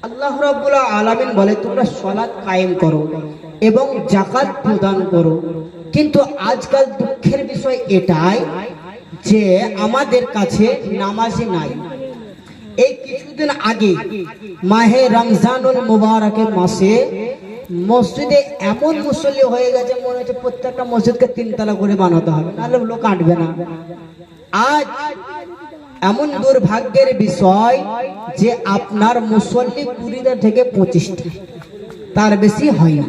আল্লাহ রাব্বুল আলামিন বলে তোমরা সালাত কায়েম করো এবং যাকাত প্রদান করো। কিন্তু আজকাল দুঃখের বিষয় এটাই যে আমাদের কাছে নামাজই নাই। এই কিছুদিন আগে মাহে রমজানুল মুবারকের মাসে মসজিদে এমন মুসল্লি হয়ে গেছে মনে হচ্ছে প্রত্যেকটা মসজিদকে 3 তলা করে বানাতে হবে, নাহলে লোক আঁটবে না। আজ এমন দুর্ভাগ্যের বিষয় যে আপনার মুসল্লি 20 থেকে 25টা, তার বেশি হয় না।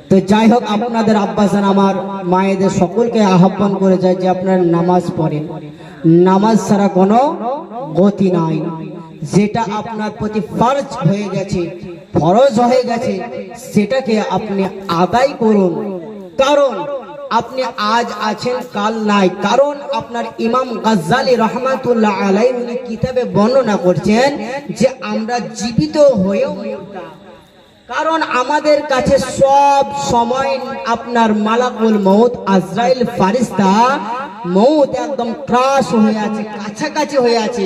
তো যাই হোক, আপনাদের আব্বাসান আমার মায়েদের সকলকে আহ্বান করে যায় যে আপনার নামাজ পড়েন। নামাজ ছাড়া কোনো গতি নাই। যেটা আপনার প্রতি ফরজ হয়ে গেছে, ফরজ হয়ে গেছে, সেটাকে আপনি আদায় করুন। কারণ আপনি আজ আছেন কাল নাই। কারণ আপনার ইমাম গাজ্জালি রহমাতুল্লাহ আলাইহি উনি কিতাবে বর্ণনা করছেন যে আমরা জীবিত হয়েও মুর্দা। কারণ আমাদের কাছে সব সময় আপনার মালাকুল মউত আজরাইল ফারিস্তা মউত একদম ক্রাশ হয়ে আছে, কাছাকাছি হয়ে আছে।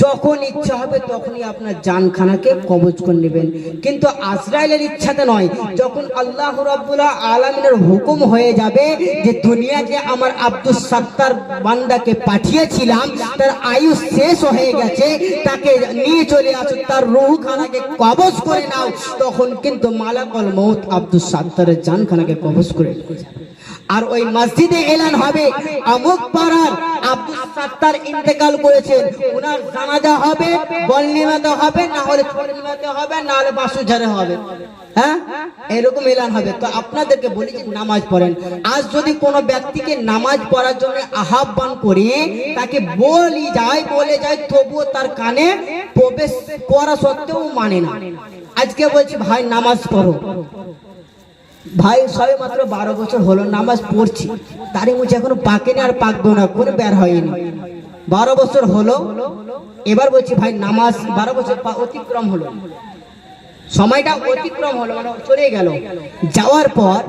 যখন ইচ্ছা হবে তখনই আপনার জানখানাকে কবজ করে নেবেন। কিন্তু আজরাইলের ইচ্ছাতে নয়। যখন আল্লাহ রাব্বুল আলামিনের হুকুম হয়ে যাবে যে দুনিয়াকে আমার আব্দুস সাত্তার বান্দাকে পাঠিয়েছিলাম, তার আয়ু শেষ হয়ে গেছে, তাকে নিয়ে চলে আসো, তার রূহখানাকে কবজ করে নাও, তখন কিন্তু মালাকুল মউত আব্দুস সাত্তারের জানখানাকে কবজ করে নিয়ে যাবে। আর ওই মসজিদে এলান হবে অমুক পাড়ার আব্দুস সাত্তার ইন্তেকাল করেছেন, ওনার জানাজা হবে, বলনিমাতে হবে, না হলে ছোটনিমাতে হবে, না হলে বাসুঝারে হবে। হ্যাঁ, এরকম এলান হবে। তো আপনাদেরকে বলি যে নামাজ পড়েন। আজ যদি কোনো ব্যক্তিকে নামাজ পড়ার জন্য আহ্বান করি, তাকে বলে যায়, তবুও তার কানে প্রবেশ করা সত্ত্বেও মানে না। আজকে বলছি ভাই নামাজ পড়ো, ভাই সবে মাত্র 12 বছর হলো নামাজ পড়ছি, তারই মুছে এখনো পাকেনি আর পাকবেও না, কোনো বের হয়নি। 12 বছর হলো, এবার বলছি ভাই নামাজ 12 বছর অতিক্রম হলো, সময়টা অতিক্রম হলো, মানে চলে গেল। যাওয়ার পর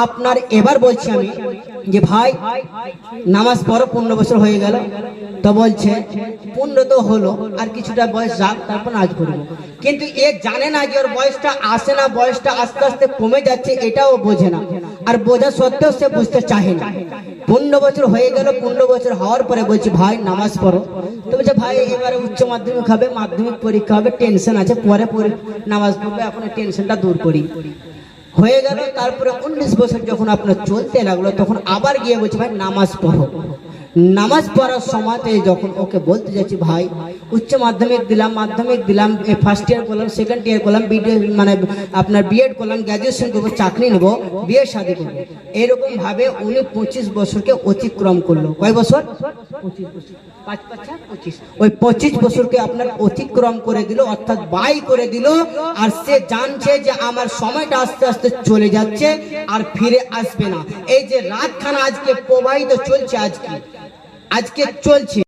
আপনার এবার বলছি আমি যে ভাই নামাজ পড়ো, 15 বছর হয়ে গেল। তো বলছে 15 তো হলো, আর কিছুটা বয়স যাক, তারপর নামাজ পড়বো। কিন্তু এ জানে না যে ওর বয়সটা আসে না, বয়সটা আস্তে আস্তে কমে যাচ্ছে, এটাও বোঝে না। আর বোঝা সত্ত্বেও সে বুঝতে চাহে না। 15 বছর হয়ে গেল। 15 বছর হওয়ার পরে বলছি ভাই নামাজ পড়ো। তো বলছে ভাই এবারে উচ্চ মাধ্যমিক হবে, মাধ্যমিক পরীক্ষা হবে, টেনশন আছে, পরে নামাজ পড়বে, এখন টেনশনটা দূর করি। হয়ে গেল। তারপরে 19 বছর যখন আপনার চলতে লাগলো, তখন আবার গিয়ে বলছি ভাই নামাজ পড়ো। নামাজ পড়ার সময়তে যখন ওকে বলতে যাচ্ছি ভাই উচ্চ মাধ্যমিক দিলাম, ফার্স্ট ইয়ার করলাম, সেকেন্ড ইয়ার করলাম, মানে আপনার বিএড করলাম, গ্র্যাজুয়েশন করবো, চাকরি নেবো, বিয়ে শাদী করবো, এরকম ভাবে উনি 25 বছরকে অতিক্রম করলো। কয় বছর? 25 বছর। 5 5 25। ওই 25 বছরকে আপনার অতিক্রম করে দিল, অর্থাৎ বাই করে দিল। আর সে জানছে যে আমার সময়টা আস্তে আস্তে চলে যাচ্ছে, আর ফিরে আসবে না। এই যে রাতখানা আজকে প্রবাহিত চলছে, আজকে চলছে।